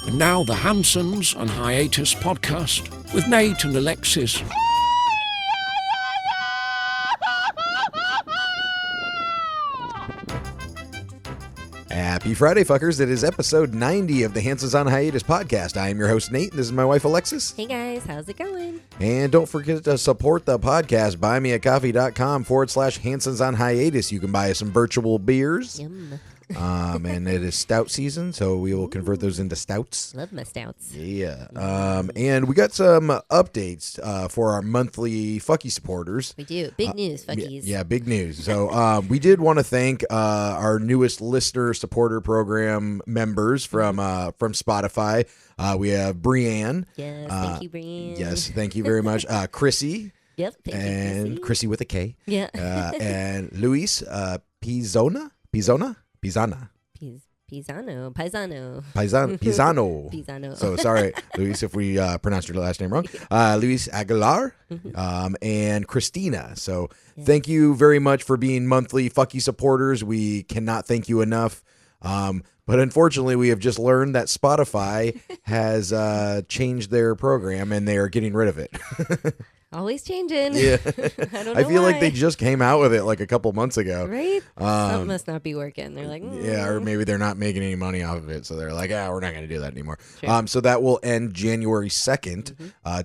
And now the Hansons and Hiatus podcast with Nate and Alexis. Happy Friday, fuckers. It is episode 90 of the Hansons on Hiatus podcast. I am your host, Nate. This is my wife, Alexis. Hey, guys. How's it going? And don't forget to support the podcast. buymeacoffee.com/Hansons on Hiatus. You can buy us some virtual beers. Yum. And it is stout season, so we will convert those into stouts. Love my stouts. Yeah. And we got some updates for our monthly Fucky supporters. We do. Big news, fuckies. Yeah, big news. So we did want to thank our newest listener supporter program members from Spotify. We have Brianne. Yes, thank you, Brianne. Yes, thank you very much. Chrissy. Yep, thank and you, Chrissy with a K. Yeah. And Luis Pisano. Pisano. So sorry, Luis, if we pronounced your last name wrong. Luis Aguilar and Christina. So thank you very much for being monthly Fucky supporters. We cannot thank you enough. But unfortunately, we have just learned that Spotify has changed their program and they are getting rid of it. Always changing. Yeah. I don't know I feel why. like they just came out with it like a couple months ago. Right? Something must not be working. They're like, Yeah, or maybe they're not making any money off of it. So they're like, we're not going to do that anymore. Sure. So that will end January 2nd,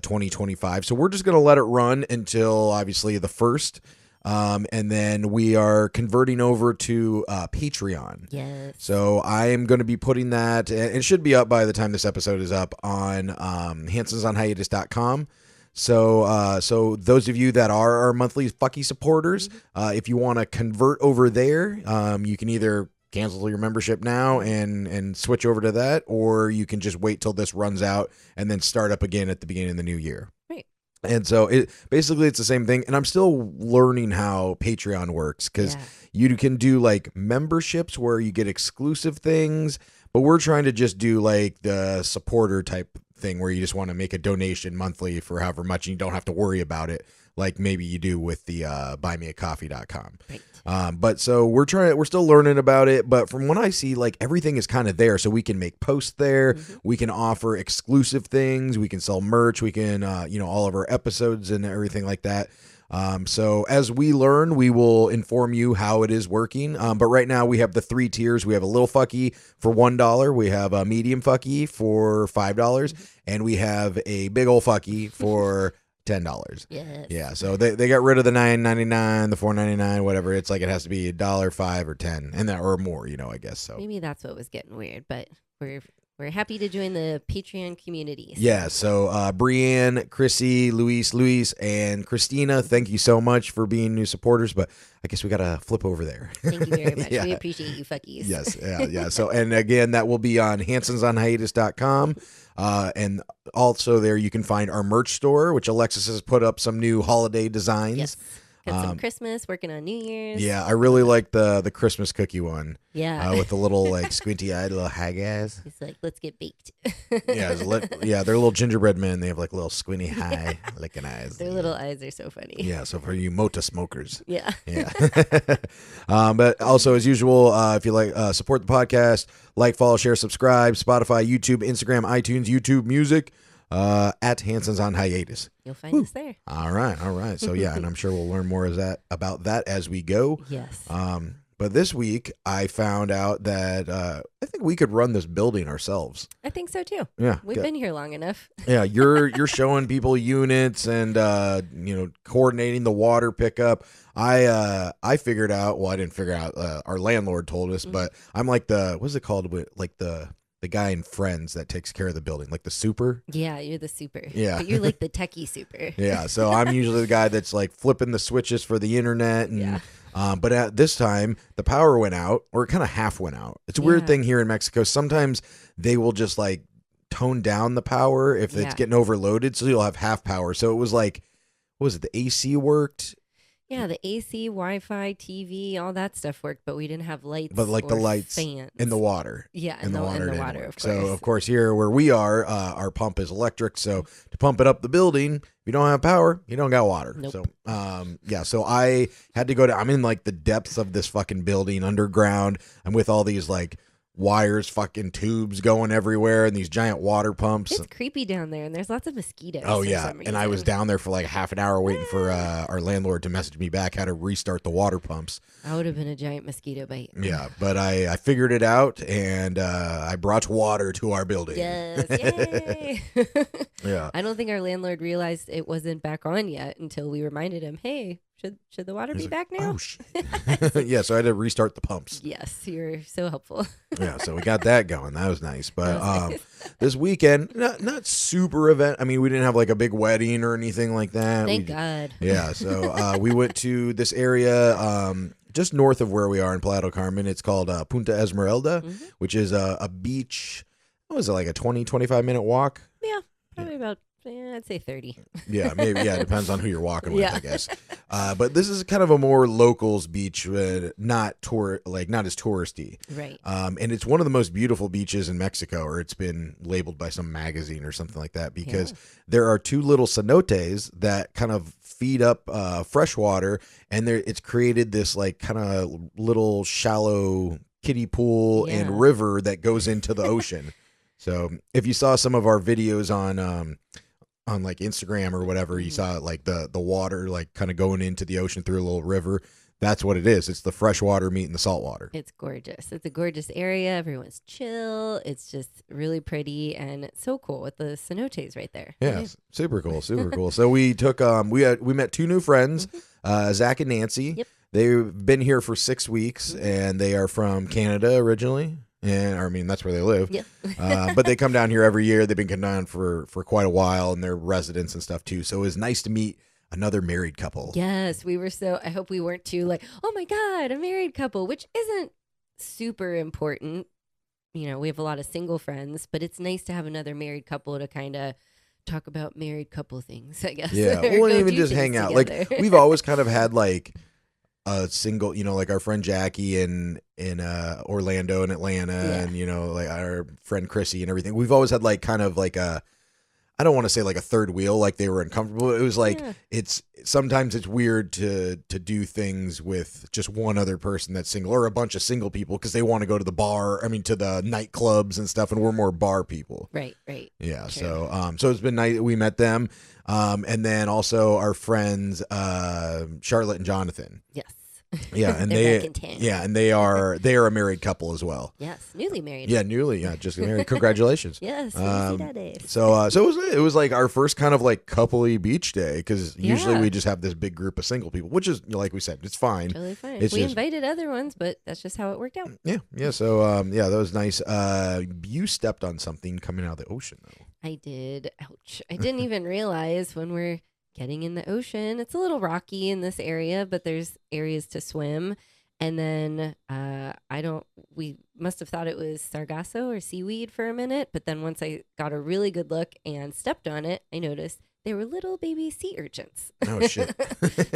2025. So we're just going to let it run until obviously the 1st. And then we are converting over to Patreon. Yes. So I am going to be putting that, and it should be up by the time this episode is up, on hansonsonhiatus.com. So those of you that are our monthly Fucky supporters, if you want to convert over there, you can either cancel your membership now and switch over to that, or you can just wait till this runs out and then start up again at the beginning of the new year. Right. And so it's the same thing. And I'm still learning how Patreon works, because you can do like memberships where you get exclusive things, but we're trying to just do like the supporter type thing where you just want to make a donation monthly for however much and you don't have to worry about it like maybe you do with the buymeacoffee.com. Right. But so we're still learning about it, but from what I see, like everything is kind of there, so we can make posts there, we can offer exclusive things, we can sell merch, we can all of our episodes and everything like that. So as we learn, we will inform you how it is working. But right now we have the 3 tiers. We have a little fucky for $1. We have a medium fucky for $5, and we have a big old fucky for $10. Yes. Yeah. So they got rid of the $9.99, the $4.99, whatever. It's like it has to be $1, $5, or $10, and that or more. I guess so. Maybe that's what was getting weird, but we're happy to join the Patreon community. Yeah, so Brianne, Chrissy, Luis, and Christina, thank you so much for being new supporters, but I guess we got to flip over there. Thank you very much. Yeah. We appreciate you, fuckies. Yes, yeah. So, and again, that will be on hansonsonhiatus.com. And also there you can find our merch store, which Alexis has put up some new holiday designs. Yes. Got some Christmas, working on New Year's. Yeah, I really like the Christmas cookie one. Yeah. With the little like squinty-eyed little hag ass. It's like, let's get baked. Yeah, they're little gingerbread men. They have like little squinty high licking eyes. Their little eyes are so funny. Yeah, so for you Mota smokers. Yeah. Yeah. But also, as usual, if you like support the podcast, like, follow, share, subscribe, Spotify, YouTube, Instagram, iTunes, YouTube Music, at Hansons on Hiatus. You'll find us there. All right. So yeah, and I'm sure we'll learn more about that as we go. Yes. But this week I found out that I think we could run this building ourselves. I think so too. Yeah. We've been here long enough. Yeah, you're showing people units and coordinating the water pickup. I figured out. Well, I didn't figure out. Our landlord told us, but I'm like what's it called? Like the guy in Friends that takes care of the building, like the super. Yeah, you're the super. Yeah. But you're like the techie super. Yeah, so I'm usually the guy that's like flipping the switches for the internet. And, but at this time, the power went out, or it kind of half went out. It's a weird thing here in Mexico. Sometimes they will just like tone down the power if it's getting overloaded, so you'll have half power. So it was like, what was it? The AC worked. Yeah, the AC, Wi-Fi, TV, all that stuff worked, but we didn't have lights. But like the lights fans. and the water. Yeah, and the water, of course. So of course here where we are, our pump is electric. So to pump it up the building, if you don't have power, you don't got water. Nope. So so I had to go I'm in like the depths of this fucking building underground. I'm with all these like wires, fucking tubes going everywhere, and these giant water pumps. It's creepy down there, and there's lots of mosquitoes. Oh for yeah, some and I was reason. down there for like half an hour waiting for our landlord to message me back how to restart the water pumps. I would have been a giant mosquito bite. Yeah, but I figured it out, and I brought water to our building. Yes, yay! Yeah. I don't think our landlord realized it wasn't back on yet until we reminded him, "Hey, should the water be back now?" Oh shit. Yeah, so I had to restart the pumps. Yes, you're so helpful. Yeah, so we got that going. That was nice. But That was nice. this weekend, not super event. I mean, we didn't have like a big wedding or anything like that. Thank God. Yeah, so we went to this area just north of where we are in Playa del Carmen. It's called Punta Esmeralda, which is a beach. What was it, like a 20, 25-minute walk? Yeah, probably about, I'd say 30. Yeah, maybe. Yeah, it depends on who you're walking with, Yeah. I guess. But this is kind of a more locals beach, not as touristy. Right. And it's one of the most beautiful beaches in Mexico, or it's been labeled by some magazine or something like that, because there are two little cenotes that kind of feed up fresh water, and it's created this like kind of little shallow kiddie pool and river that goes into the ocean. So if you saw some of our videos on like Instagram or whatever, you saw like the water like kind of going into the ocean through a little river. That's what it is. It's the fresh water meeting the salt water. It's gorgeous. It's a gorgeous area. Everyone's chill. It's just really pretty, and it's so cool with the cenotes right there. Yeah, super cool, super cool. So we took we met two new friends, Zach and Nancy. Yep. They've been here for 6 weeks, and they are from Canada originally. And I mean, that's where they live. Yeah. But they come down here every year. They've been coming down for quite a while, and they're residents and stuff too. So it was nice to meet another married couple. Yes, we were I hope we weren't too like, oh my God, a married couple, which isn't super important. You know, we have a lot of single friends, but it's nice to have another married couple to kind of talk about married couple things, I guess. Yeah, Or or go even do just things hang out. together. Like we've always kind of had like a single, like our friend Jackie in Orlando and Atlanta, and like our friend Chrissy and everything. We've always had like kind of like I don't want to say like a third wheel, like they were uncomfortable. It was like sometimes it's weird to do things with just one other person that's single, or a bunch of single people because they want to go to the bar. I mean, to the nightclubs and stuff, and we're more bar people. Right. Yeah. True. So it's been nice. We met them, and then also our friends Charlotte and Jonathan. Yes. Yeah, and They're back in town. and they are a married couple as well. Yes, newly married. Yeah, just married. Congratulations. Yes. So it was like our first kind of like coupley beach day, because usually we just have this big group of single people, which is like we said, it's fine. Totally fine. It's We just- invited other ones, but that's just how it worked out. Yeah. So that was nice. You stepped on something coming out of the ocean though. I did. Ouch. I didn't even realize when we're getting in the ocean. It's a little rocky in this area, but there's areas to swim. And then we must have thought it was sargasso or seaweed for a minute. But then once I got a really good look and stepped on it, I noticed they were little baby sea urchins. Oh, shit.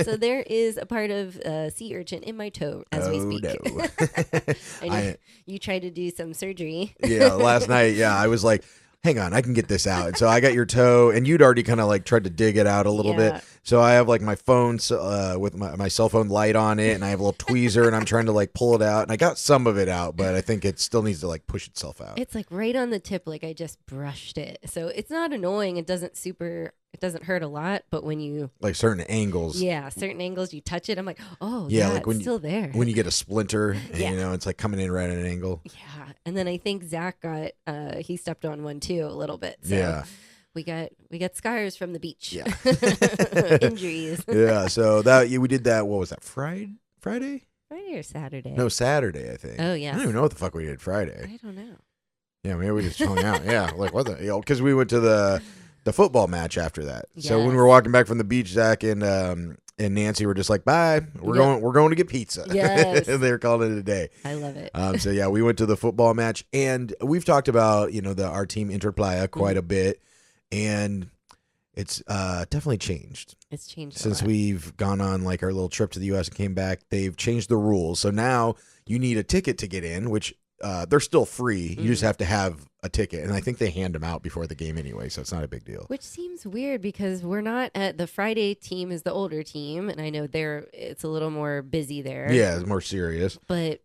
So there is a part of sea urchin in my toe as we speak. No. I know you tried to do some surgery. Yeah, last night, I was like, hang on, I can get this out. And so I got your toe, and you'd already kind of like tried to dig it out a little bit. So I have like my phone with my cell phone light on it, and I have a little tweezer, and I'm trying to like pull it out. And I got some of it out, but I think it still needs to like push itself out. It's like right on the tip, like I just brushed it. So it's not annoying. It doesn't hurt a lot, but when you like certain angles. Yeah, certain angles you touch it, I'm like, oh yeah, yeah, like when it's still there. When you get a splinter, and, it's like coming in right at an angle. Yeah. And then I think Zach got he stepped on one too a little bit. So yeah. We got scars from the beach. Yeah. Injuries. Yeah. So we did that. What was that? Friday? Friday or Saturday? No, Saturday, I think. Oh yeah. I don't even know what the fuck we did Friday. I don't know. Yeah, maybe we just hung out. Yeah, like what the, because we went to the football match after that. So when we were walking back from the beach, Zach and Nancy were just like, "Bye, we're going to get pizza." Yes. And they're calling it a day. I love it. So yeah, we went to the football match, and we've talked about our team Inter Playa quite a bit, and it's definitely changed. It's changed since a lot. we've gone on like our little trip to the U.S. and came back. They've changed the rules, so now you need a ticket to get in, which they're still free. You just have to have a ticket, and I think they hand them out before the game anyway, so it's not a big deal. Which seems weird because we're not at the Friday team is the older team, and I know it's a little more busy there. Yeah, it's more serious. But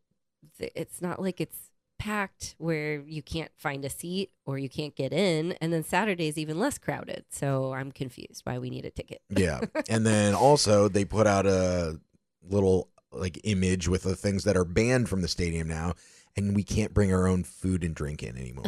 it's not like it's packed where you can't find a seat or you can't get in. And then Saturday's even less crowded. So I'm confused why we need a ticket. Yeah. And then also they put out a little like image with the things that are banned from the stadium now, and we can't bring our own food and drink in anymore.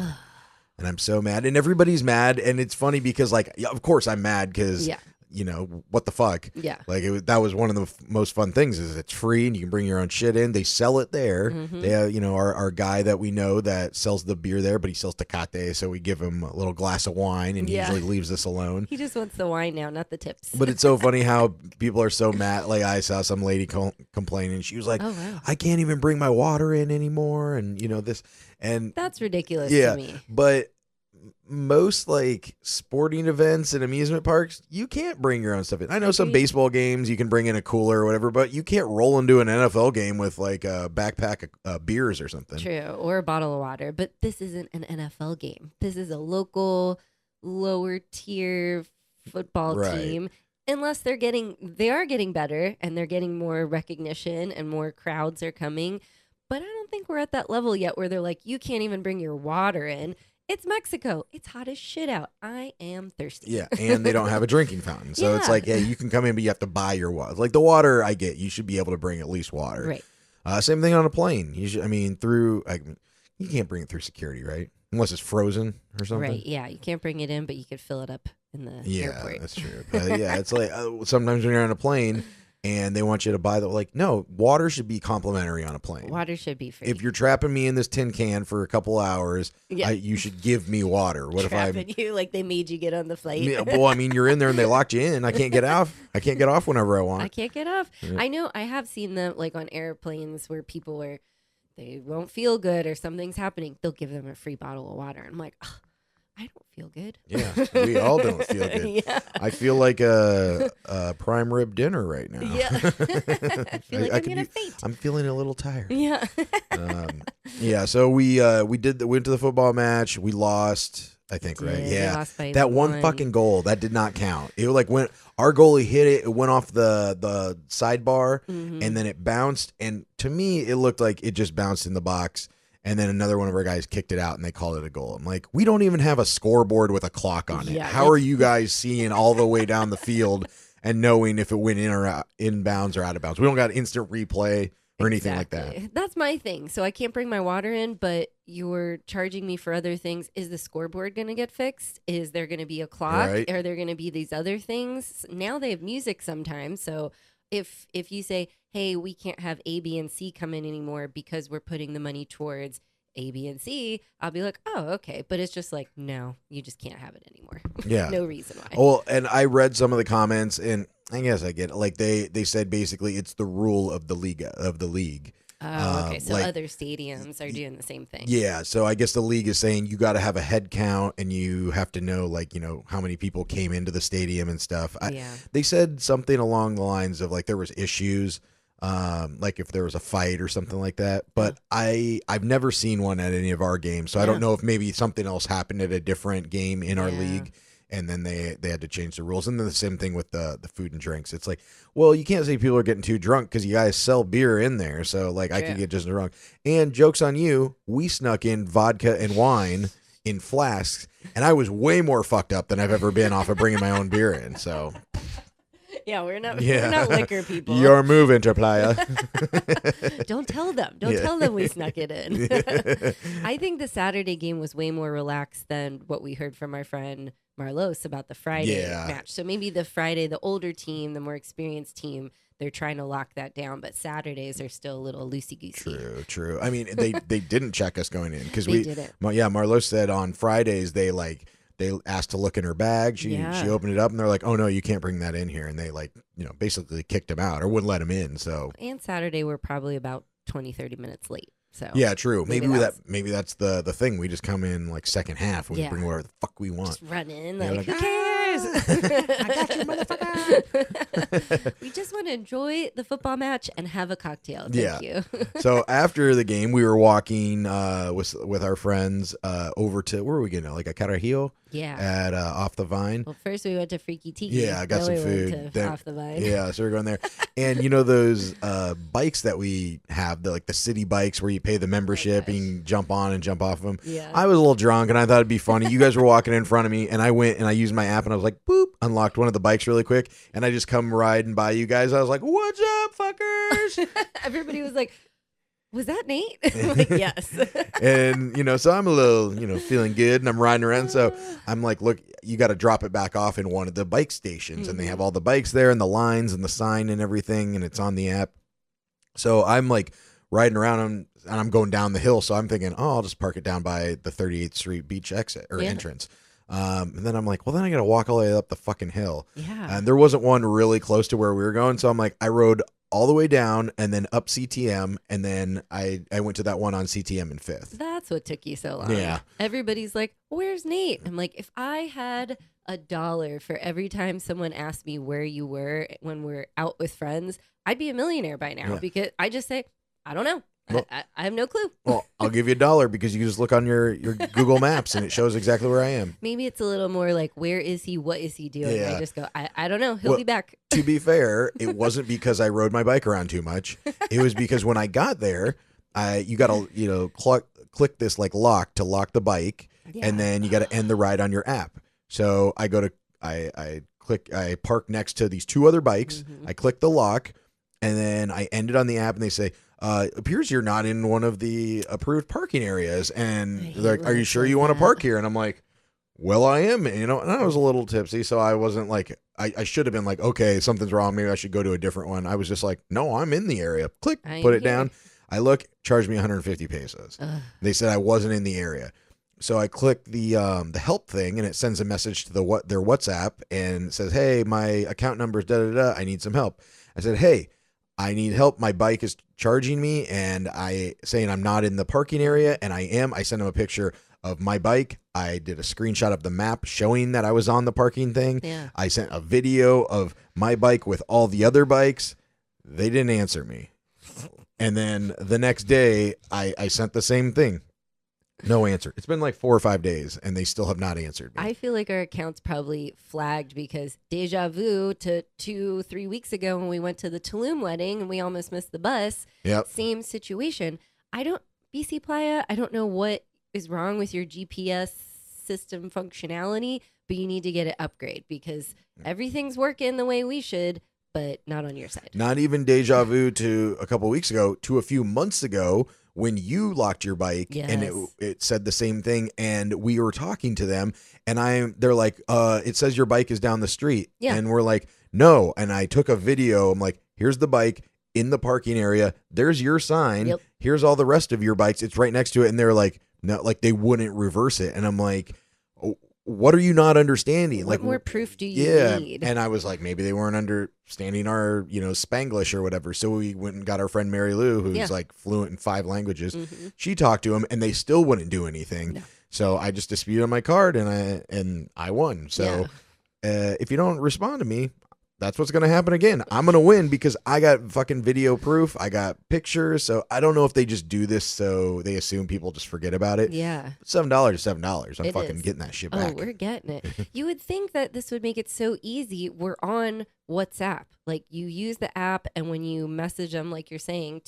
And I'm so mad, and everybody's mad. And it's funny because like, yeah, of course I'm mad because you know, what the fuck? Yeah. Like that was one of the most fun things is it's free and you can bring your own shit in. They sell it there. They have, you know, our guy that we know that sells the beer there, but he sells Tecate. So we give him a little glass of wine and he usually leaves us alone. He just wants the wine now, not the tips. But it's so funny how people are so mad. Like I saw some lady complaining. She was like, oh, wow. I can't even bring my water in anymore. And you know, this, and that's ridiculous to me. But most like sporting events and amusement parks, you can't bring your own stuff in. I know some baseball games you can bring in a cooler or whatever, but you can't roll into an NFL game with like a backpack of beers or something. True, or a bottle of water. But this isn't an NFL game. This is a local, lower tier football team. Unless they are getting better and they're getting more recognition and more crowds are coming. But I don't think we're at that level yet where they're like, you can't even bring your water in. It's Mexico. It's hot as shit out. I am thirsty. Yeah, and they don't have a drinking fountain. So it's like, yeah, you can come in, but you have to buy your water. Like the water, I get. You should be able to bring at least water. Right. Same thing on a plane. You should. I mean, you can't bring it through security, right? Unless it's frozen or something. Right, yeah. You can't bring it in, but you could fill it up in the airport. Yeah, that's true. But yeah, it's like sometimes when you're on a plane and they want you to buy no, water should be complimentary on a plane. Water should be free. If you're trapping me in this tin can for a couple hours, you should give me water. What trapping if you like they made you get on the flight? Yeah, well, I mean, you're in there and they locked you in. I can't get off. I can't get off whenever I want. I can't get off. Yeah. I know. I have seen them like on airplanes where people they won't feel good or something's happening. They'll give them a free bottle of water. I'm like, oh, I don't feel good. Yeah, we all don't feel good. I feel like a prime rib dinner right now. Yeah. I feel like I'm gonna faint. I'm feeling a little tired. Yeah. Yeah. So we went to the football match. We lost. I think right. Yeah. Lost by that one fucking goal that did not count. It like when our goalie hit it, it went off the sidebar and then it bounced. And to me, it looked like it just bounced in the box. And then another one of our guys kicked it out and they called it a goal. I'm like, we don't even have a scoreboard with a clock on it. Yeah, how are you guys seeing all the way down the field and knowing if it went in or out, inbounds or out of bounds? We don't got instant replay or anything like that. That's my thing. So I can't bring my water in, but you're charging me for other things. Is the scoreboard going to get fixed? Is there going to be a clock? Right. Are there going to be these other things? Now they have music sometimes. So if you say, hey, we can't have A, B, and C come in anymore because we're putting the money towards A, B, and C, I'll be like, oh, okay. But it's just like, no, you just can't have it anymore. Yeah. No reason why. Well, and I read some of the comments, and I guess I get it. Like they said basically it's the rule of the league. Oh, okay. So other stadiums are doing the same thing. Yeah. So I guess the league is saying you got to have a head count and you have to know, how many people came into the stadium and stuff. They said something along the lines of like there was issues, like if there was a fight or something like that. But I've never seen one at any of our games. So I don't know if maybe something else happened at a different game in our league. And then they had to change the rules. And then the same thing with the food and drinks. It's like, well, you can't say people are getting too drunk because you guys sell beer in there. So, like, I could get just drunk. And joke's on you, we snuck in vodka and wine in flasks. And I was way more fucked up than I've ever been off of bringing my own beer in. So, yeah, we're not liquor people. Your move, Interplaya. Don't tell them. Don't tell them we snuck it in. I think the Saturday game was way more relaxed than what we heard from our friend Marlos about the Friday match. So maybe the Friday, the older team, the more experienced team, they're trying to lock that down. But Saturdays are still a little loosey-goosey. True. I mean, they didn't check us going in because we didn't. Marlos said on Fridays they asked to look in her bag. She opened it up and they're like, "Oh no, you can't bring that in here." And they basically kicked him out or wouldn't let him in. So and Saturday we're probably about 20-30 minutes late. So yeah, true. Maybe that's the thing. We just come in like second half. We bring whatever the fuck we want. Just run in. Like, who cares? I got you, motherfucker. We just want to enjoy the football match and have a cocktail. Thank you. So after the game, we were walking with our friends over to, where were we getting? Like a Carajillo? Yeah. At Off the Vine. Well, first we went to Freaky Tiki. Yeah, I got some food. Went to Off the Vine. Yeah, so we're going there. And you know those bikes that we have, like the city bikes where you pay the membership and you can jump on and jump off of them? Yeah. I was a little drunk and I thought it'd be funny. You guys were walking in front of me and I went and I used my app and I was like, boop, unlocked one of the bikes really quick. And I just come riding by you guys. I was like, what's up, fuckers? Everybody was like, was that Nate? I'm like, yes. And, you know, so I'm a little, you know, feeling good and I'm riding around. So I'm like, look, you got to drop it back off in one of the bike stations. And they have all the bikes there and the lines and the sign and everything. And it's on the app. So I'm like riding around and I'm going down the hill. So I'm thinking, oh, I'll just park it down by the 38th Street beach exit or entrance. And then I'm like, well, then I got to walk all the way up the fucking hill. Yeah. And there wasn't one really close to where we were going. So I'm like, I rode all the way down and then up CTM. And then I went to that one on CTM in 5th. That's what took you so long. Yeah. Everybody's like, where's Nate? I'm like, if I had $1 for every time someone asked me where you were when we're out with friends, I'd be a millionaire by now because I just say, I don't know. Well, I have no clue. Well, I'll give you $1 because you just look on your Google Maps and it shows exactly where I am. Maybe it's a little more like, where is he? What is he doing? Yeah. I just go, I don't know. He'll be back. To be fair, it wasn't because I rode my bike around too much. It was because when I got there, you got to, you know, click this like lock to lock the bike. Yeah. And then you got to end the ride on your app. So I go to, I park next to these two other bikes. I click the lock and then I end it on the app and they say, appears you're not in one of the approved parking areas. And they're like, are you sure you want to park here? And I'm like, well, I am, you know, and I was a little tipsy. So I wasn't like, I should have been like, okay, something's wrong. Maybe I should go to a different one. I was just like, no, I'm in the area. Click, put it down. I look, charge me 150 pesos. They said I wasn't in the area. So I click the help thing and it sends a message to their WhatsApp and says, hey, my account number is da-da-da. I need some help. I said, hey, I need help. My bike is charging me and saying I'm not in the parking area and I am. I sent them a picture of my bike. I did a screenshot of the map showing that I was on the parking thing. Yeah. I sent a video of my bike with all the other bikes. They didn't answer me. And then the next day I sent the same thing. No answer. It's been like 4 or 5 days and they still have not answered me. I feel like our account's probably flagged because deja vu to 2-3 weeks ago when we went to the Tulum wedding and we almost missed the bus. Yep. Same situation. BC Playa, I don't know what is wrong with your GPS system functionality, but you need to get an upgrade because everything's working the way we should, but not on your side. Not even deja vu to a couple weeks ago, to a few months ago when you locked your bike and it said the same thing and we were talking to them and they're like, it says your bike is down the street. Yeah. And we're like, no. And I took a video. I'm like, here's the bike in the parking area. There's your sign. Yep. Here's all the rest of your bikes. It's right next to it. And they're like, no, like they wouldn't reverse it. And I'm like, what are you not understanding? What like more proof do you need? And I was like, maybe they weren't understanding our, Spanglish or whatever. So we went and got our friend Mary Lou, who's like fluent in 5 languages. She talked to him and they still wouldn't do anything. No. So I just disputed my card and I won. So if you don't respond to me, that's what's going to happen again. I'm going to win because I got fucking video proof. I got pictures. So I don't know if they just do this so they assume people just forget about it. Yeah. $7 is $7. I'm fucking is. getting that shit back. Oh, we're getting it. You would think that this would make it so easy. We're on WhatsApp. Like you use the app and when you message them, like you're saying,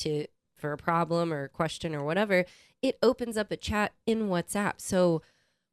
for a problem or a question or whatever, it opens up a chat in WhatsApp. So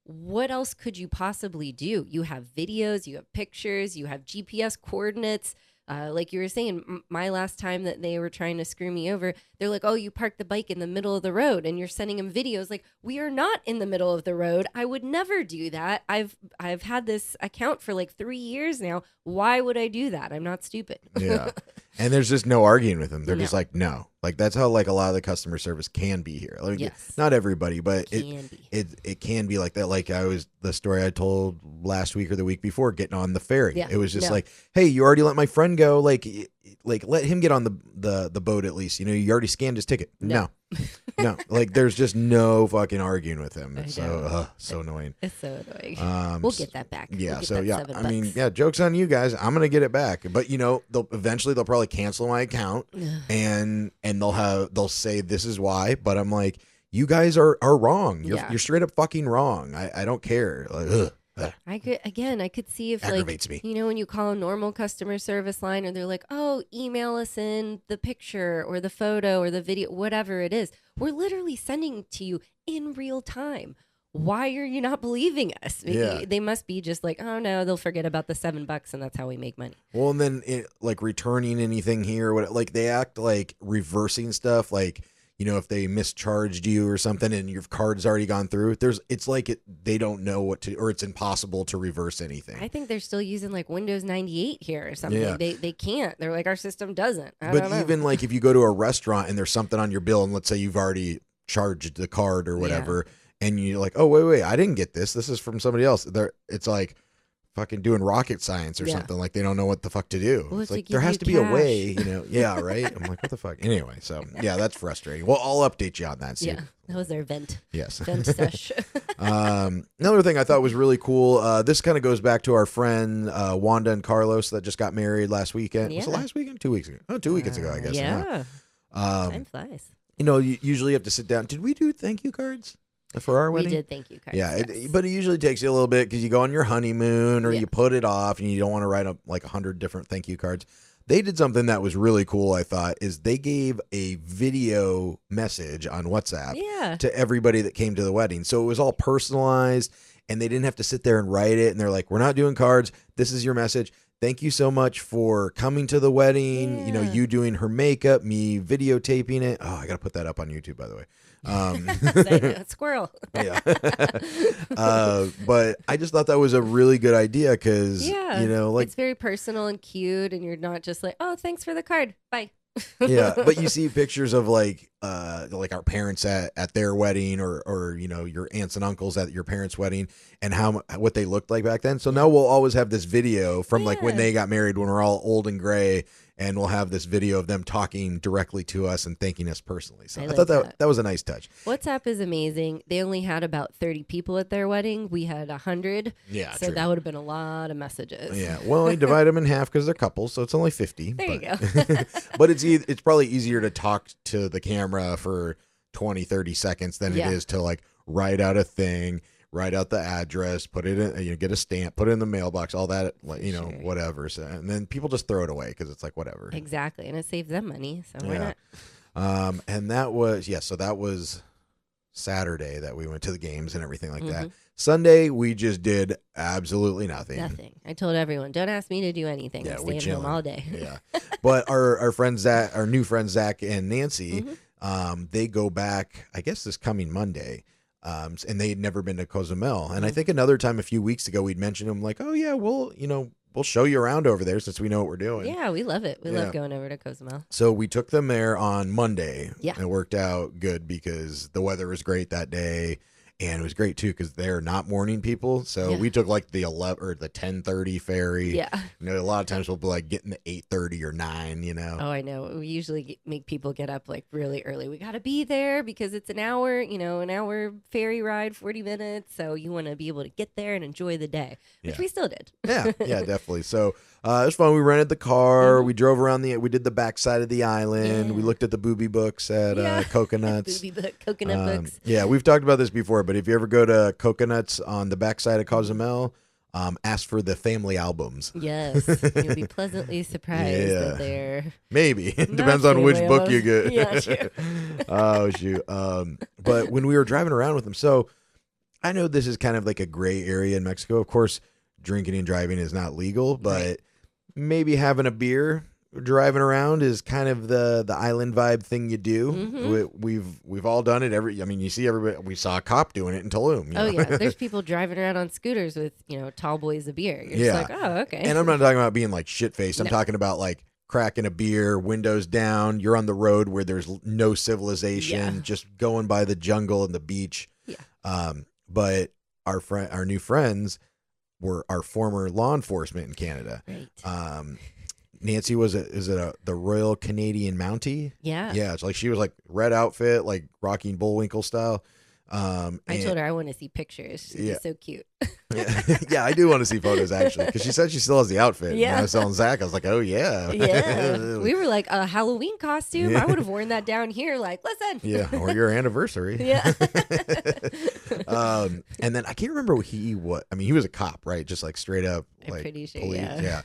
what else could you possibly do? You have videos, you have pictures, you have GPS coordinates. Like you were saying, my last time that they were trying to screw me over, they're like, oh, you parked the bike in the middle of the road and you're sending them videos. Like, we are not in the middle of the road. I would never do that. I've had this account for like 3 years now. Why would I do that? I'm not stupid. Yeah. And there's just no arguing with them. They're just like, no. Like that's how like a lot of the customer service can be here. Like, not everybody, but it can be like that. Like the story I told last week or the week before, getting on the ferry. Yeah. It was just like, hey, you already let my friend go. Like let him get on the boat at least. You already scanned his ticket. No. No, like there's just no fucking arguing with him. It's I know. so annoying. It's so annoying. We'll get that back. Yeah, We'll get so that yeah, $7. I mean, yeah, joke's on you guys. I'm gonna get it back, but they'll probably cancel my account, and they'll say this is why. But I'm like, you guys are wrong. You're straight up fucking wrong. I don't care. Like, ugh. I could see if Aggravates me. when you call a normal customer service line and they're like, oh, email us in the picture or the photo or the video, whatever it is. We're literally sending it to you in real time. Why are you not believing us? Yeah. They must be just like, oh no, they'll forget about the $7 and that's how we make money. Well, and then returning anything here, like they act like reversing stuff, like, if they mischarged you or something and your card's already gone through, they don't know what to, or it's impossible to reverse anything. I think they're still using like Windows 98 here or something. Yeah. They can't. They're like, our system doesn't. I But don't know. even like if you go to a restaurant and there's something on your bill and let's say you've already charged the card or whatever, and you're like, oh, wait, I didn't get this. This is from somebody else. It's like fucking doing rocket science or something. Like they don't know what the fuck to do. Well, it's like there has to be a way, Yeah, right. I'm like, what the fuck? Anyway, so yeah, that's frustrating. Well, I'll update you on that. Yeah, that was their vent. Yes. Vent sesh. Another thing I thought was really cool. This kind of goes back to our friend Wanda and Carlos that just got married last weekend. Yeah. Was it last weekend? 2 weeks ago. Oh, 2 weekends ago, I guess. Yeah. Time flies. You usually have to sit down. Did we do thank you cards for our wedding? We did thank you cards. Yeah, yes. but it usually takes you a little bit because you go on your honeymoon or you put it off and you don't want to write up like 100 different thank you cards. They did something that was really cool, I thought, is they gave a video message on WhatsApp to everybody that came to the wedding. So it was all personalized and they didn't have to sit there and write it. And they're like, we're not doing cards. This is your message. Thank you so much for coming to the wedding. Yeah. You doing her makeup, me videotaping it. Oh, I got to put that up on YouTube, by the way. Squirrel. Yeah. But I just thought that was a really good idea because, it's very personal and cute, and you're not just like, oh, thanks for the card. Bye. Yeah, but you see pictures of like our parents at their wedding or your aunts and uncles at your parents' wedding and what they looked like back then. So now we'll always have this video from like when they got married when we're all old and gray, and we'll have this video of them talking directly to us and thanking us personally. So I thought that was a nice touch. WhatsApp is amazing. They only had about 30 people at their wedding. We had 100. Yeah, so true. that would have been a lot of messages. Yeah, well, you divide them in half because they're couples, so it's only 50. There you go. But it's probably easier to talk to the camera for 20, 30 seconds than it is to like write out a thing, write out the address, put it in, get a stamp, put it in the mailbox, all that, whatever. So, and then people just throw it away because it's like whatever. Exactly, and it saves them money. So why not? And that was so that was Saturday that we went to the games and everything like that. Sunday we just did absolutely nothing. Nothing. I told everyone, don't ask me to do anything. Yeah, I'm we're staying home all day. Yeah, but our friends Zach, our new friends Zach and Nancy, they go back, I guess, this coming Monday. And they had never been to Cozumel. And I think another time a few weeks ago, we'd mentioned them like, oh yeah, we'll show you around over there since we know what we're doing. Yeah, we love it. We love going over to Cozumel. So we took them there on Monday. Yeah. And it worked out good because the weather was great that day. And it was great too because they're not morning people. So we took like the 11 or the 10:30 ferry. Yeah. A lot of times we'll be like getting the 8:30 or 9. Oh, I know. We usually make people get up like really early. We got to be there because it's an hour. An hour ferry ride, 40 minutes. So you want to be able to get there and enjoy the day, which we still did. Yeah, definitely. So it was fun. We rented the car. We drove around we did the backside of the island. Yeah. We looked at the booby books at Coconuts. Coconut books. Yeah, we've talked about this before, but if you ever go to Coconuts on the backside of Cozumel, ask for the family albums. Yes, you'll be pleasantly surprised that they're maybe it depends on which book you get. Yeah, true. Oh shoot! But when we were driving around with them, so I know this is kind of like a gray area in Mexico. Of course, drinking and driving is not legal, but maybe having a beer driving around is kind of the island vibe thing you do. We've all done it. You see everybody. We saw a cop doing it in Tulum. Yeah, there's people driving around on scooters with tall boys of beer. You're just like, oh, okay. And I'm not talking about being like shit faced. I'm talking about like cracking a beer, windows down. You're on the road where there's no civilization, just going by the jungle and the beach. Yeah. But our new friends were our former law enforcement in Canada. Right. Nancy is it the Royal Canadian Mountie? Yeah. Yeah, it's like she was like red outfit, like Rocky and Bullwinkle style. I told her I want to see pictures. She's so cute. Yeah, I do want to see photos actually, because she said she still has the outfit. Yeah. And I was telling Zach, I was like, oh yeah. Yeah. We were like, a Halloween costume. Yeah. I would have worn that down here. Like, listen. Yeah, or your anniversary. Yeah. And then I can't remember he was a cop, right? Just like straight up, I'm like pretty sure, police. yeah.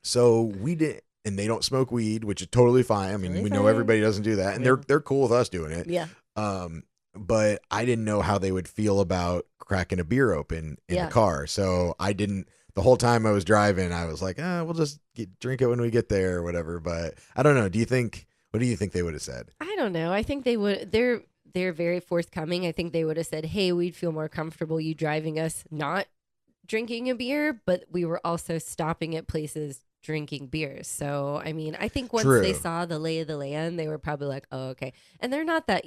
So we did, and they don't smoke weed, which is totally fine. I mean, Totally we know fine. everybody doesn't do that, and Yeah. they're cool with us doing it. Yeah. But I didn't know how they would feel about cracking a beer open in the car. So I didn't, the whole time I was driving, I was like, we'll just drink it when we get there or whatever. But I don't know. What do you think they would have said? I don't know. I think they would. They're very forthcoming. I think they would have said, "Hey, we'd feel more comfortable you driving us not drinking a beer, but we were also stopping at places drinking beers." So, I mean, I think once True. they saw the lay of the land, they were probably like, "Oh, okay." And they're not that,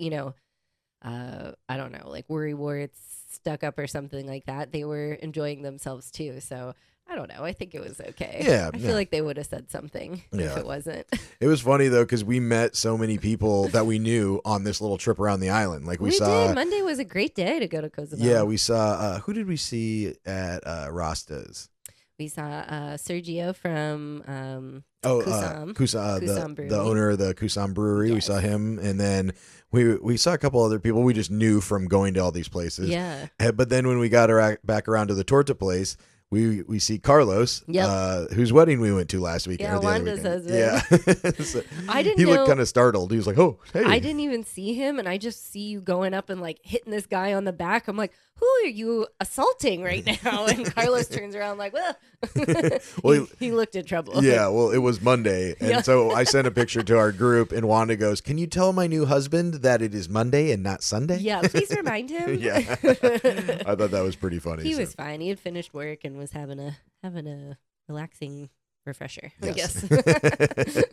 I don't know, like worry warts stuck up or something like that. They were enjoying themselves too. So I don't know. I think it was okay. Yeah, I feel like they would have said something if Yeah. it wasn't. It was funny though, because we met so many people that we knew on this little trip around the island. Like we saw. did. Monday was a great day to go to Cozumel. Yeah, we saw. Who did we see at Rasta's? We saw Sergio from Kusam, Kusam Brewery. the owner of the Kusam Brewery. We Yes. saw him, and then we saw a couple other people we just knew from going to all these places. Yeah. But then when we got back around to the torta place, we see Carlos, Yep. whose wedding we went to last weekend. Yeah, or the other Wanda's weekend. husband. Yeah. So I didn't he know. looked kind of startled. He was like, "Oh, hey." I didn't even see him, and I just see you going up and like hitting this guy on the back. I'm like, who are you assaulting right now? And Carlos turns around like, well, Well, he looked in trouble. Yeah, well, it was Monday, and Yeah. so I sent a picture to our group, and Wanda goes, "Can you tell my new husband that it is Monday and not Sunday?" Yeah, please remind him. Yeah. I thought that was pretty funny. He so. was fine. He had finished work and was having a relaxing refresher, I Yes. guess.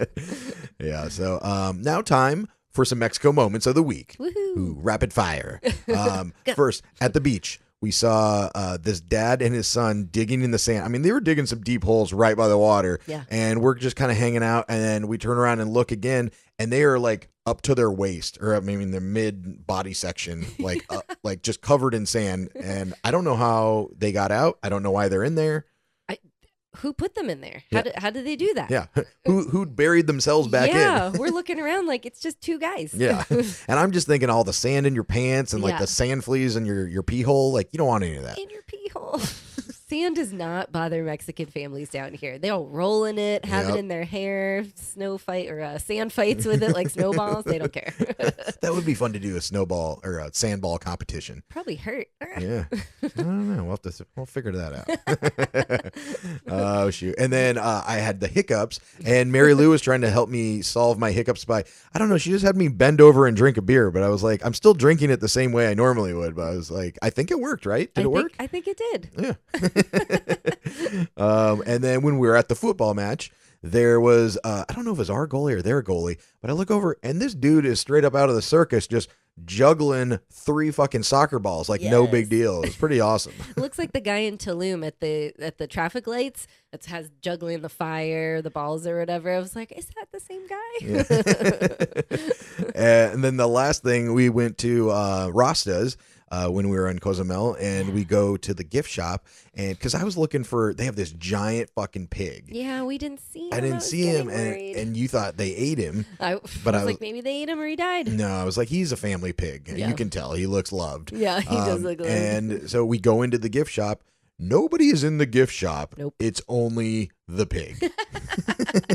Yeah, so now time for some Mexico moments of the week. Woohoo. Ooh, rapid fire. Go. First, at the beach, we saw this dad and his son digging in the sand. I mean, they were digging some deep holes right by the water. Yeah. And we're just kind of hanging out. And then we turn around and look again, and they are like up to their waist, or I mean, their mid body section, like like just covered in sand. And I don't know how they got out. I don't know why they're in there. Who put them in there? Yeah. How did they do that? Yeah. Who buried themselves back in? Yeah, we're looking around like it's just two guys. Yeah. And I'm just thinking all the sand in your pants and like Yeah. the sand fleas in your pee hole. Like, you don't want any of that. In your pee hole. Sand does not bother Mexican families down here. They'll roll in it, have Yep. it in their hair, snow fight or sand fights with it like snowballs. They don't care. That would be fun to do, a snowball or a sandball competition. Probably hurt. Yeah. I don't know. We'll figure that out. Oh, shoot. And then I had the hiccups, and Mary Lou was trying to help me solve my hiccups by, I don't know, she just had me bend over and drink a beer, but I was like, I'm still drinking it the same way I normally would. But I was like, I think it worked, right? Did it work? I think it did. Yeah. And then when we were at the football match, there was, I don't know if it was our goalie or their goalie, but I look over and this dude is straight up out of the circus just juggling 3 fucking soccer balls like no big Yes. deal. It's pretty awesome. Looks like the guy in Tulum at the traffic lights that has juggling the fire, the balls or whatever. I was like, is that the same guy? And then the last thing, we went to Rasta's when we were in Cozumel, and we go to the gift shop, and because I was looking for, they have this giant fucking pig. Yeah, we didn't see him. I didn't was see him, getting worried. and you thought they ate him. I but was I like, maybe they ate him or he died. No, I was like, he's a family pig. Yeah. You can tell he looks loved. Yeah, he does look loved. And so we go into the gift shop. Nobody is in the gift shop. Nope. It's only the pig.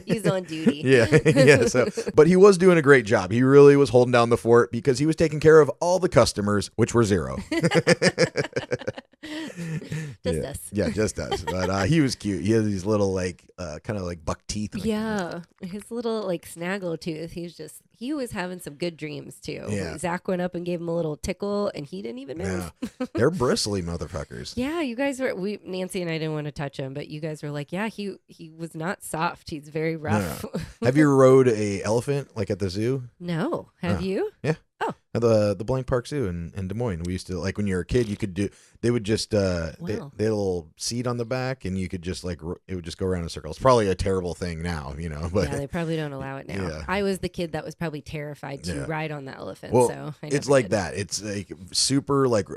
He's on duty. Yeah, yeah. So, but he was doing a great job. He really was holding down the fort because he was taking care of all the customers, which were 0. Just yeah. us. Yeah, just us. But he was cute. He had these little like kind of like buck teeth. Like, Yeah, his little like snaggle tooth. He was having some good dreams too. Yeah. Zach went up and gave him a little tickle, and he didn't even move. Yeah. They're bristly motherfuckers. Yeah, you guys were. Nancy and I didn't want to touch him, but you guys were like, yeah, he was not soft. He's very rough. Have you rode a elephant like at the zoo? No, have you? Yeah. Oh. The Blank Park Zoo in Des Moines. We used to, like, when you were a kid, you could do, they would just, they had a little seat on the back, and you could just, like, it would just go around in circles. Probably a terrible thing now, you know. But yeah, they probably don't allow it now. Yeah. I was the kid that was probably terrified to Yeah. ride on the elephant. Well, So I it's never like did. that. It's like super, like,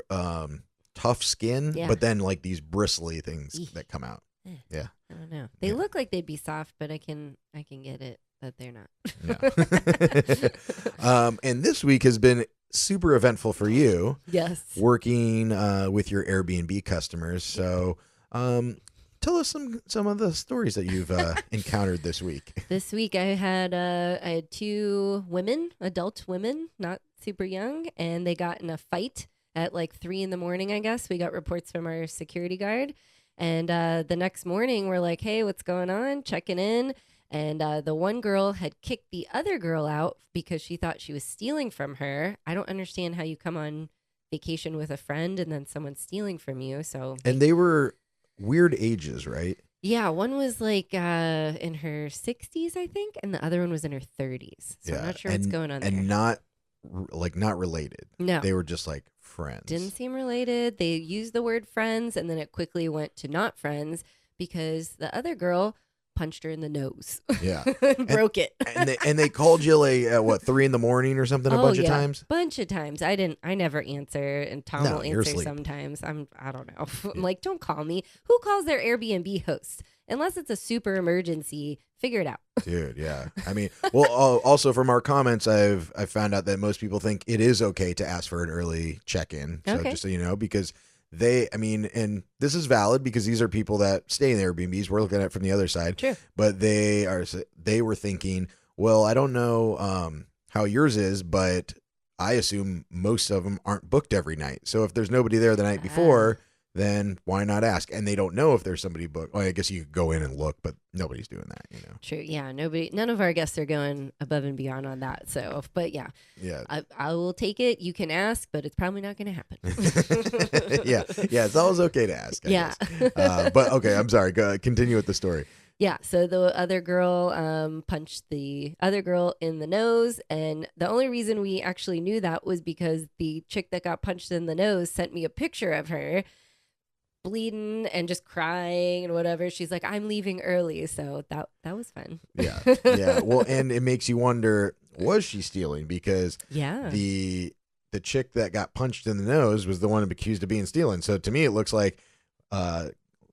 tough skin, Yeah. but then, like, these bristly things Eek. that come out. Eh. Yeah. I don't know. They look like they'd be soft, but I can get it that they're not. Yeah. And this week has been super eventful for you, Yes. working with your Airbnb customers. So tell us some of the stories that you've encountered this week. This week I had 2 women, adult women, not super young, and they got in a fight at like 3 a.m, I guess. We got reports from our security guard. And the next morning, we're like, hey, what's going on? Checking in. And the one girl had kicked the other girl out because she thought she was stealing from her. I don't understand how you come on vacation with a friend and then someone's stealing from you. So, And they were weird ages, right? yeah, one was like in her 60s, I think, and the other one was in her 30s. So I'm not sure what's going on there. And not related. No. They were just like friends. Didn't seem related. They used the word friends, and then it quickly went to not friends because the other girl punched her in the nose. Yeah. and broke it. and they called you like at what, 3 a.m. or something a bunch of times? Bunch of times. I never answer, and Tom No, will you're answer asleep. sometimes. I don't know. I'm like, don't call me. Who calls their Airbnb host? Unless it's a super emergency, figure it out. Dude, yeah. I mean, well, also from our comments, I've found out that most people think it is okay to ask for an early check-in. So Okay. just so you know, because and this is valid because these are people that stay in Airbnbs. We're looking at it from the other side. True. But they were thinking, well, I don't know how yours is, but I assume most of them aren't booked every night. So if there's nobody there the night before, then why not ask? And they don't know if there's somebody booked. Well, I guess you could go in and look, but nobody's doing that, you know. True. Yeah. None of our guests are going above and beyond on that. So, but yeah, Yeah. I will take it. You can ask, but it's probably not going to happen. Yeah. It's always okay to ask. I Yeah. guess. But okay, I'm sorry. Go continue with the story. Yeah, so the other girl punched the other girl in the nose, and the only reason we actually knew that was because the chick that got punched in the nose sent me a picture of her bleeding and just crying and whatever. She's like, I'm leaving early, so that was fun. Yeah. Yeah. Well, and it makes you wonder, was she stealing? Because Yeah. the chick that got punched in the nose was the one accused of being stealing. So to me, it looks like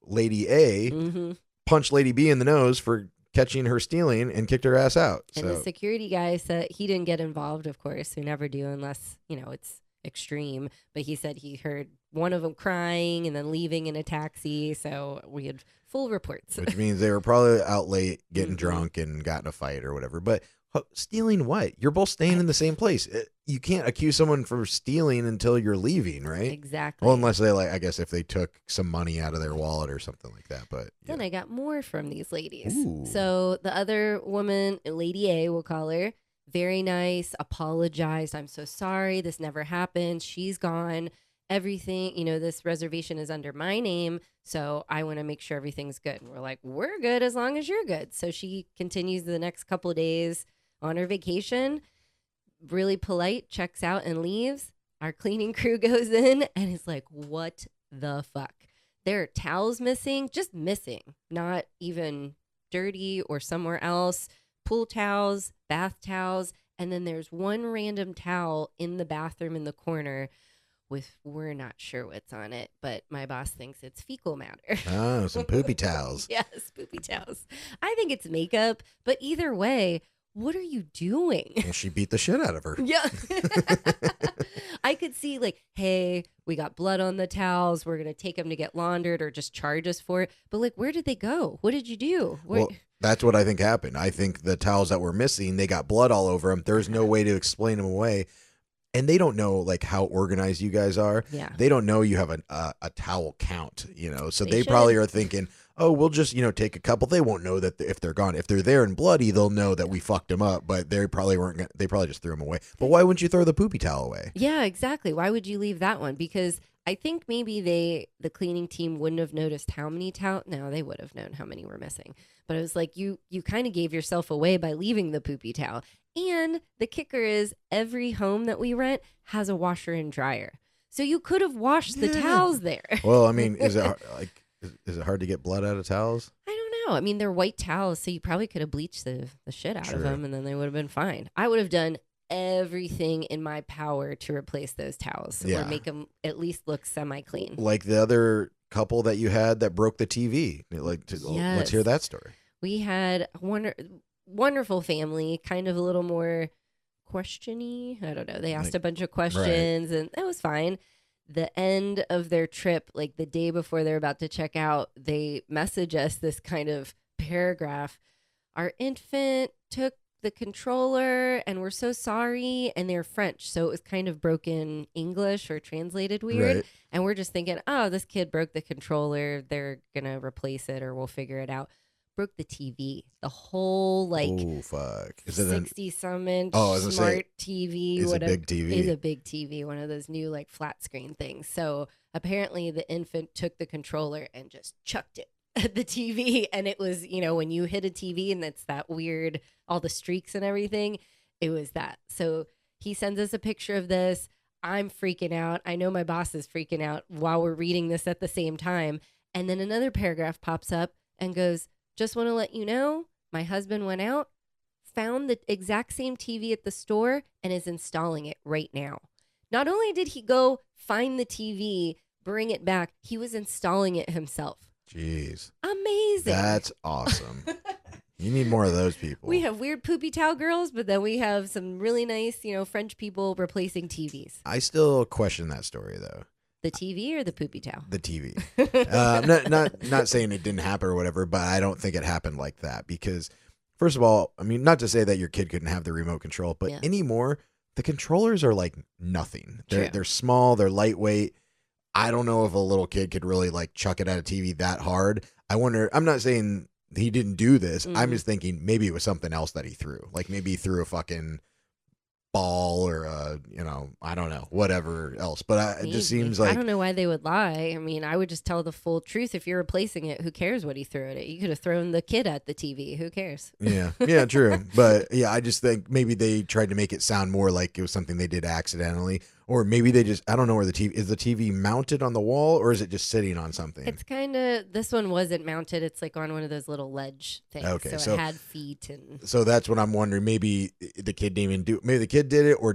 Lady A Mm-hmm. punched Lady B in the nose for catching her stealing and kicked her ass out. And the security guy said he didn't get involved, of course. We never do unless, it's extreme. But he said he heard one of them crying and then leaving in a taxi. So we had full reports. Which means they were probably out late getting Mhm. drunk and got in a fight or whatever. But stealing what? You're both staying in the same place. You can't accuse someone for stealing until you're leaving, right? Exactly. Well, unless they I guess if they took some money out of their wallet or something like that. But Then I got more from these ladies. Ooh. So the other woman, Lady A, we'll call her, very nice, apologized. I'm so sorry. This never happened. She's gone. Everything, this reservation is under my name. So I want to make sure everything's good. And we're like, we're good as long as you're good. So she continues the next couple of days on her vacation, really polite, checks out and leaves. Our cleaning crew goes in and is like, what the fuck? There are towels missing, just missing, not even dirty or somewhere else. Pool towels, bath towels, and then there's one random towel in the bathroom in the corner with, we're not sure what's on it, but my boss thinks it's fecal matter. oh, some poopy towels. Yes, poopy towels. I think it's makeup, but either way, what are you doing? Well, she beat the shit out of her. Yeah. I could see like, hey, we got blood on the towels. We're going to take them to get laundered or just charge us for it. But like, where did they go? What did you do? Well, that's what I think happened. I think the towels that were missing, they got blood all over them. There's no way to explain them away. And they don't know like how organized you guys are. Yeah. They don't know you have a towel count, So They they probably should. are thinking, oh, we'll just, take a couple. They won't know that if they're gone. If they're there and bloody, they'll know that we fucked them up, but they probably weren't. They probably just threw them away. But why wouldn't you throw the poopy towel away? Yeah, exactly. Why would you leave that one? Because I think maybe the cleaning team wouldn't have noticed how many towels. No, they would have known how many were missing. But it was like you kind of gave yourself away by leaving the poopy towel. And the kicker is every home that we rent has a washer and dryer. So you could have washed the towels there. Well, I mean, is it hard to get blood out of towels? I don't know. I mean, they're white towels, so you probably could have bleached the shit out of them, and then they would have been fine. I would have done everything in my power to replace those towels or make them at least look semi-clean. Like the other couple that you had that broke the TV. Let's hear that story. We had a wonderful family, kind of a little more question-y. I don't know. They asked a bunch of questions, and that was fine. The end of their trip, like the day before they're about to check out, they message us this kind of paragraph. Our infant took the controller and we're so sorry, and they're French, so it was kind of broken English or translated weird. Right. And we're just thinking, oh, this kid broke the controller, they're gonna replace it or we'll figure it out. Broke the TV, the whole oh fuck, is it 60-some inch smart TV? It's a big TV. Is a big TV, one of those new like flat screen things. So apparently the infant took the controller and just chucked it at the TV, and it was, when you hit a TV and it's that weird, all the streaks and everything, it was that. So he sends us a picture of this. I'm freaking out. I know my boss is freaking out while we're reading this at the same time. And then another paragraph pops up and goes, just want to let you know, my husband went out, found the exact same TV at the store, and is installing it right now. Not only did he go find the TV, bring it back, he was installing it himself. Jeez. Amazing. That's awesome. You need more of those people. We have weird poopy towel girls, but then we have some really nice, French people replacing TVs. I still question that story, though. The TV or the poopy towel? The TV. Not saying it didn't happen or whatever, but I don't think it happened like that because, first of all, I mean, not to say that your kid couldn't have the remote control, but anymore, the controllers are like nothing. They're small, they're lightweight. I don't know if a little kid could really like chuck it at a TV that hard. I wonder, I'm not saying he didn't do this. I'm just thinking maybe it was something else that he threw. Like maybe he threw a fucking ball or I don't know, whatever else, but it just seems like I don't know why they would lie. I mean, I would just tell the full truth. If you're replacing it, who cares what he threw at it? You could have thrown the kid at the TV. Who cares? Yeah, true. But yeah, I just think maybe they tried to make it sound more like it was something they did accidentally, or maybe they just, I don't know where the TV is. The TV mounted on the wall or is it just sitting on something? It's kind of, this one wasn't mounted. It's like on one of those little ledge things. Okay, so it had feet and. So that's what I'm wondering. Maybe the kid didn't even do. Maybe the kid did it or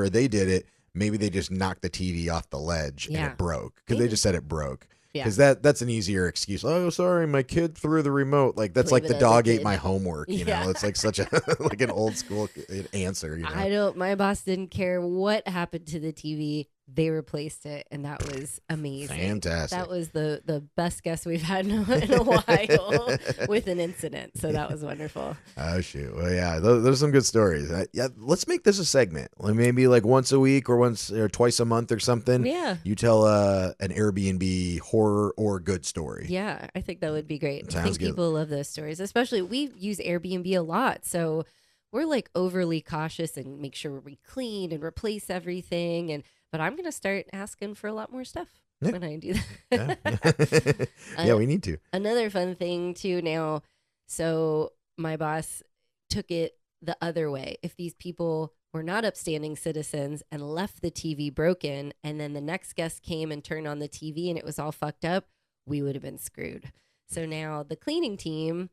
they did it. Maybe they just knocked the TV off the ledge and it broke because they just said it broke. Because that's an easier excuse. Oh, sorry, my kid threw the remote. Like that's like the dog ate my homework. You know, it's like such a like an old school answer. I don't. My boss didn't care what happened to the TV. They replaced it, and that was amazing. Fantastic. That was the best guess we've had in a while with an incident. So that was wonderful. Oh shoot! Well, yeah, those are some good stories. Let's make this a segment. Maybe like once a week or once or twice a month or something. Yeah. You tell an Airbnb horror or good story. Yeah, I think that would be great. Sounds I think good. people love those stories, especially we use Airbnb a lot, so we're like overly cautious and make sure we clean and replace everything. But I'm going to start asking for a lot more stuff when I do that. Yeah, we need to. Another fun thing too now. So my boss took it the other way. If these people were not upstanding citizens and left the TV broken, and then the next guest came and turned on the TV and it was all fucked up, we would have been screwed. So now the cleaning team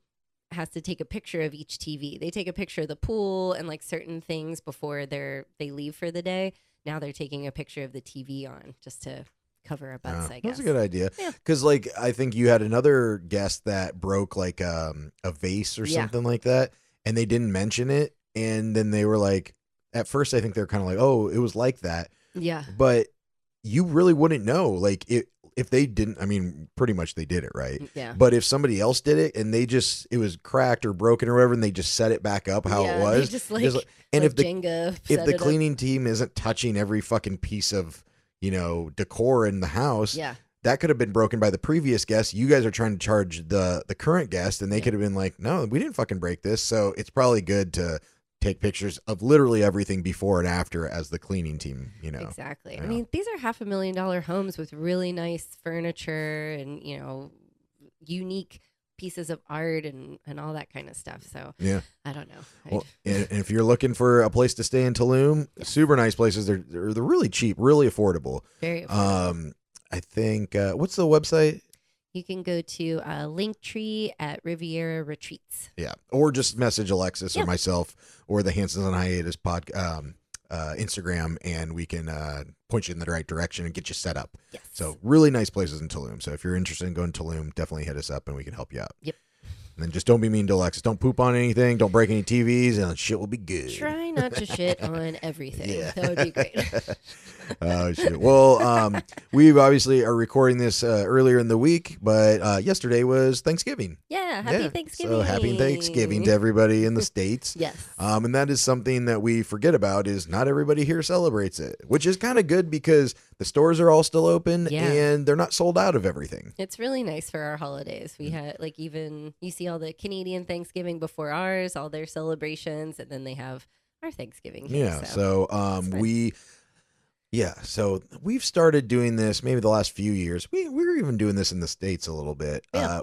has to take a picture of each TV. They take a picture of the pool and like certain things before they leave for the day. Now they're taking a picture of the TV on just to cover our butts, I guess. That's a good idea. Because, like, I think you had another guest that broke, like, a vase or something like that, and they didn't mention it. And then they were like, at first, I think they're kind of like, oh, it was like that. Yeah. But you really wouldn't know. Like, if they didn't, I mean, pretty much they did it, right? Yeah. But if somebody else did it and it was cracked or broken or whatever, and they just set it back up how it was. Just like, and like if the cleaning team isn't touching every fucking piece of, decor in the house, that could have been broken by the previous guest. You guys are trying to charge the current guest, and they could have been like, no, we didn't fucking break this. So it's probably good to take pictures of literally everything before and after as the cleaning team, Exactly. Yeah. I mean, these are $500,000 homes with really nice furniture and, unique pieces of art and all that kind of stuff. So Yeah. I don't know. Well, and if you're looking for a place to stay in Tulum, super nice places. They're really cheap, really affordable. Very affordable. I think, what's the website? You can go to Linktree at Riviera Retreats. Yeah. Or just message Alexis Yeah. or myself or the Hansons on Hiatus Instagram, and we can point you in the right direction and get you set up. Yes. So really nice places in Tulum. So if you're interested in going to Tulum, definitely hit us up and we can help you out. Yep. And then just don't be mean to Alexis. Don't poop on anything. Don't break any TVs, and shit will be good. Try not to shit on everything. Yeah. That would be great. Oh, shit. Well, we obviously are recording this earlier in the week, but yesterday was Thanksgiving. Yeah. Happy Thanksgiving. So happy Thanksgiving to everybody in the States. Yes. And that is something that we forget about, is not everybody here celebrates it, which is kind of good because the stores are all still open and they're not sold out of everything. It's really nice for our holidays. We had even you see all the Canadian Thanksgiving before ours, all their celebrations, and then they have our Thanksgiving here. Yeah. So so we've started doing this maybe the last few years. We're even doing this in the States a little bit. Yeah.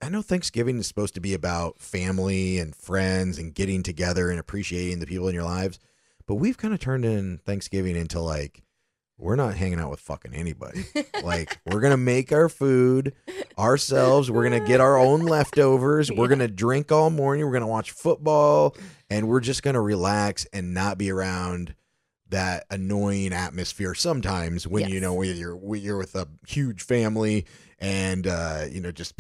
I know Thanksgiving is supposed to be about family and friends and getting together and appreciating the people in your lives, but we've kind of turned in Thanksgiving into we're not hanging out with fucking anybody. We're going to make our food ourselves. We're going to get our own leftovers. We're going to drink all morning. We're going to watch football, and we're just going to relax and not be around that annoying atmosphere sometimes when, you're with a huge family and, just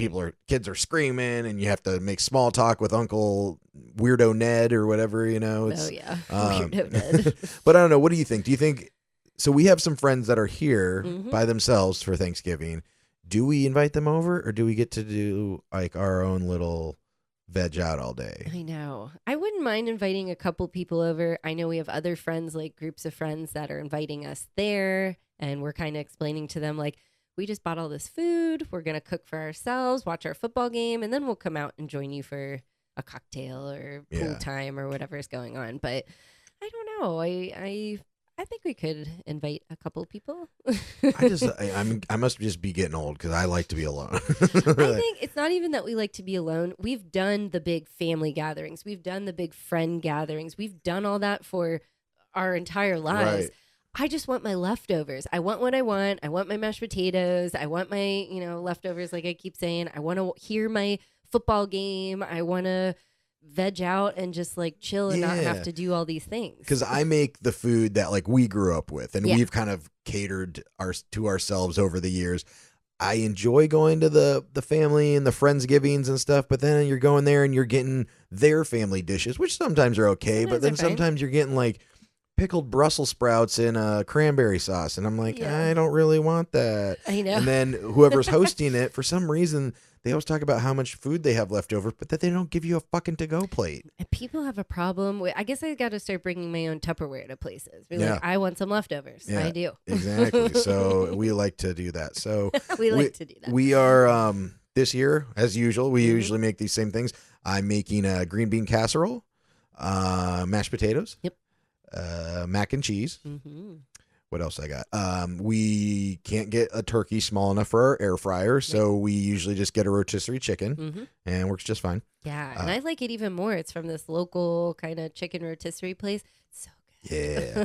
kids are screaming and you have to make small talk with Uncle Weirdo Ned or whatever, It's, Weirdo Ned. But I don't know. What do you think? Do you think... So we have some friends that are here by themselves for Thanksgiving. Do we invite them over, or do we get to do our own little veg out all day? I know. I wouldn't mind inviting a couple people over. I know we have other friends, groups of friends that are inviting us there, and we're kind of explaining to them, we just bought all this food. We're going to cook for ourselves, watch our football game, and then we'll come out and join you for a cocktail or pool time or whatever is going on. But I don't know. I think we could invite a couple people. I must just be getting old because I like to be alone. I think it's not even that we like to be alone. We've done the big family gatherings. We've done the big friend gatherings. We've done all that for our entire lives. Right. I just want my leftovers. I want what I want. I want my mashed potatoes. I want my, leftovers, like I keep saying. I want to hear my football game. I want to veg out and just chill and not have to do all these things. Because I make the food that we grew up with, and we've kind of catered to ourselves over the years. I enjoy going to the family and the Friendsgivings and stuff, but then you're going there and you're getting their family dishes, which sometimes are okay, but then sometimes you're getting pickled Brussels sprouts in a cranberry sauce, and I'm I don't really want that. I know. And then whoever's hosting it, for some reason, they always talk about how much food they have left over, but that they don't give you a fucking to-go plate. And people have a problem with, I guess I got to start bringing my own Tupperware to places. I want some leftovers. Yeah, I do. Exactly. So we like to do that. So we like to do that. We are, this year, as usual, we usually make these same things. I'm making a green bean casserole, mashed potatoes. Yep. Mac and cheese. Mm-hmm. What else I got? We can't get a turkey small enough for our air fryer, so we usually just get a rotisserie chicken, and it works just fine. Yeah, and I like it even more. It's from this local kind of chicken rotisserie place. It's so good. Yeah.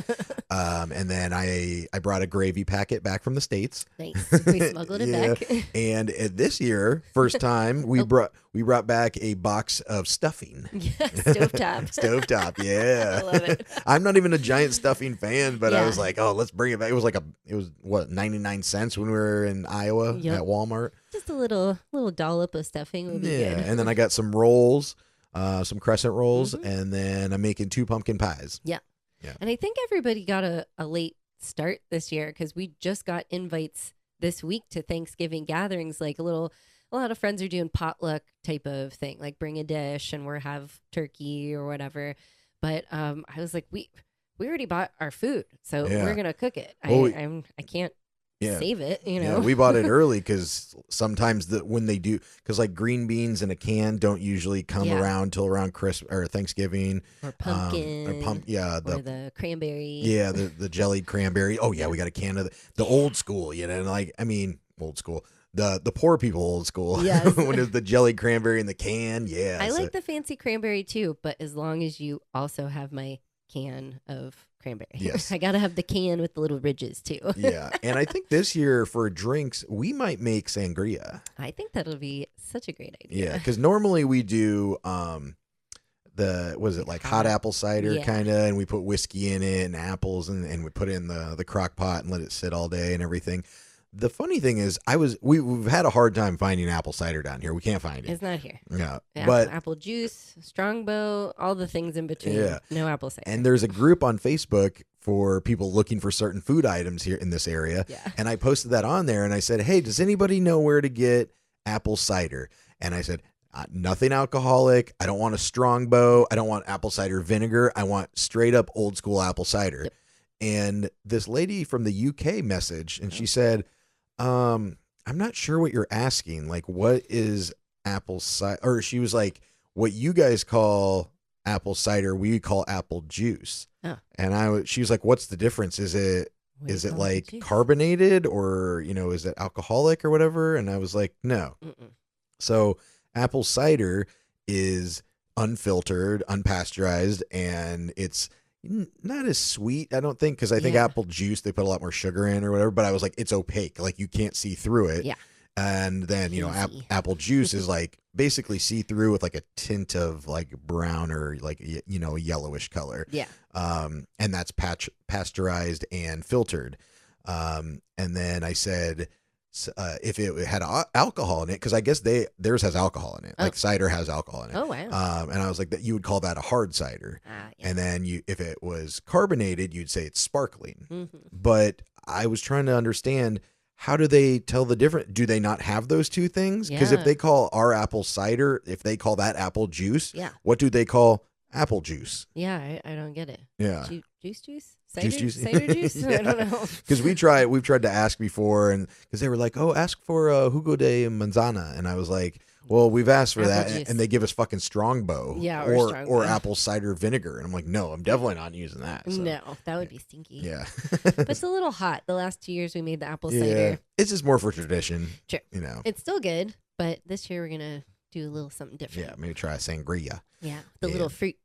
And then I brought a gravy packet back from the States. Nice. We smuggled it back. And this year, first time, we brought back a box of stuffing. Yeah, stovetop. Stovetop, yeah. I love it. I'm not even a giant stuffing fan, but I was like, oh, let's bring it back. It was what, 99 cents when we were in Iowa at Walmart. Just a little dollop of stuffing would be good. And then I got some rolls, some crescent rolls, and then I'm making 2 pumpkin pies. Yeah. Yeah. And I think everybody got a late start this year because we just got invites this week to Thanksgiving gatherings. A lot of friends are doing potluck type of thing, bring a dish and we'll have turkey or whatever. But I was like, we already bought our food, so we're gonna cook it. I can't save it, Yeah, we bought it early because sometimes when they do, because like green beans in a can don't usually come around till around Christmas or Thanksgiving. Or pumpkin. Or the cranberry. Yeah, the jellied cranberry. Oh yeah, we got a can of the old school, and old school. The poor people old school. Yes. When it's the jellied cranberry in the can. Yeah. I like the fancy cranberry too, but as long as you also have my can of cranberry. Yes. I got to have the can with the little ridges too. Yeah. And I think this year for drinks, we might make sangria. I think that'll be such a great idea. Yeah. Because normally we do hot apple cider kind of, and we put whiskey in it and apples and we put it in the crock pot and let it sit all day and everything. The funny thing is, we've had a hard time finding apple cider down here. We can't find it. It's not here. Yeah, but apple juice, strongbow, all the things in between. Yeah. No apple cider. And there's a group on Facebook for people looking for certain food items here in this area. Yeah. And I posted that on there, and I said, "Hey, does anybody know where to get apple cider?" And I said, "Nothing alcoholic. I don't want a strongbow. I don't want apple cider vinegar. I want straight up old school apple cider." Yep. And this lady from the UK messaged, and she said, I'm not sure what you're asking. Like, what is apple cider? Or she was like, what you guys call apple cider, we call apple juice. Oh. And she was like, what's the difference? Is it like carbonated or, is it alcoholic or whatever? And I was like, no. Mm-mm. So apple cider is unfiltered, unpasteurized, and it's not as sweet, I don't think, because I think apple juice, they put a lot more sugar in or whatever, but I was like, it's opaque. Like, you can't see through it. Yeah. And then, apple juice is like basically see-through with like a tint of like brown or like, a yellowish color. Yeah. And that's pasteurized and filtered. And then I said, if it had alcohol in it, because I guess theirs has alcohol in it. Like cider has alcohol in it. Oh, wow. And I was like, that you would call that a hard cider. Yeah. And then if it was carbonated, you'd say it's sparkling. Mm-hmm. But I was trying to understand, how do they tell the difference? Do they not have those two things? Because if they call our apple cider, if they call that apple juice, what do they call apple juice? Yeah, I don't get it. Yeah. Juice? Cider juice? Yeah. I don't know. Because we've tried to ask before, and because they were like, oh, ask for jugo de manzana. And I was like, well, we've asked for apple that, juice. And they give us fucking strongbow. Yeah, or apple cider vinegar. And I'm like, no, I'm definitely not using that. So. No, that would be stinky. Yeah. But it's a little hot. The last 2 years we made the apple cider. It's just more for tradition. Sure. It's still good, but this year we're going to do a little something different. Yeah, maybe try a sangria. Yeah, the little fruit.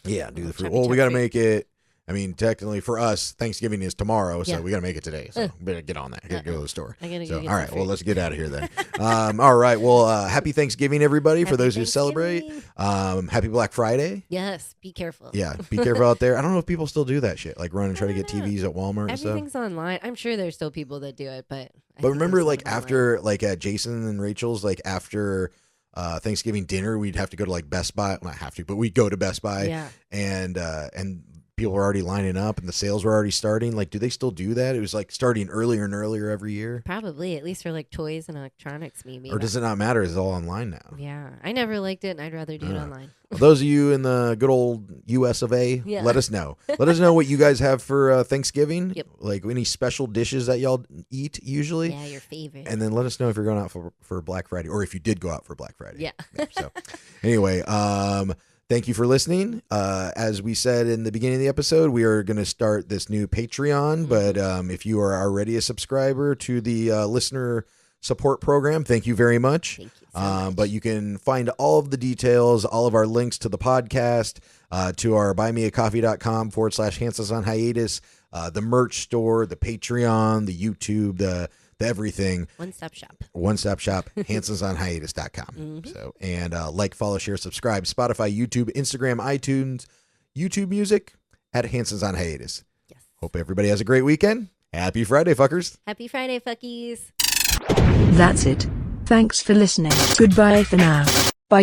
Yeah, do the fruit. Chubby Well, we got to fruit. make it. I mean, technically for us, Thanksgiving is tomorrow, so Yeah. we got to make it today. So we better get on that. Gotta go to the store. I gotta So, go get all some right, well, fruit. let's get out of here then. All right, well, happy Thanksgiving, everybody, for Happy those who celebrate. Thanksgiving. Happy Black Friday. Yes, be careful. Yeah, be careful out there. I don't know if people still do that shit, like run and try to get TVs at Walmart and stuff. Everything's online. I'm sure there's still people that do it, but I But think remember, most like of them after, like at Jason and Rachel's, like after Thanksgiving dinner, we'd have to go to like Best Buy. Well, not have to, but we'd go to Best Buy. Yeah. And people were already lining up and the sales were already starting. Like, do they still do that? It was like starting earlier and earlier every year. Probably, at least for like toys and electronics, maybe. Or does it not matter? It's all online now. Yeah, I never liked it, and I'd rather do it online. Well, those of you in the good old US of A, Yeah. let us know. Let us know what you guys have for Thanksgiving. Yep. Like any special dishes that y'all eat usually. Yeah, your favorite. And then let us know if you're going out for Black Friday, or if you did go out for Black Friday. Yeah. So anyway, thank you for listening. As we said in the beginning of the episode, we are going to start this new Patreon. But if you are already a subscriber to the listener support program, thank you very much. Thank you so much. But you can find all of the details, all of our links to the podcast, to our buymeacoffee.com/Hansons on Hiatus, the merch store, the Patreon, the YouTube, the everything. One-stop shop. One-stop shop, hansonsonhiatus.com. So, and like, follow, share, subscribe, Spotify, YouTube, Instagram, iTunes, YouTube Music at Hansons on Hiatus. Yes. Hope everybody has a great weekend. Happy Friday, fuckers. Happy Friday, fuckies. That's it. Thanks for listening. Goodbye for now. Bye.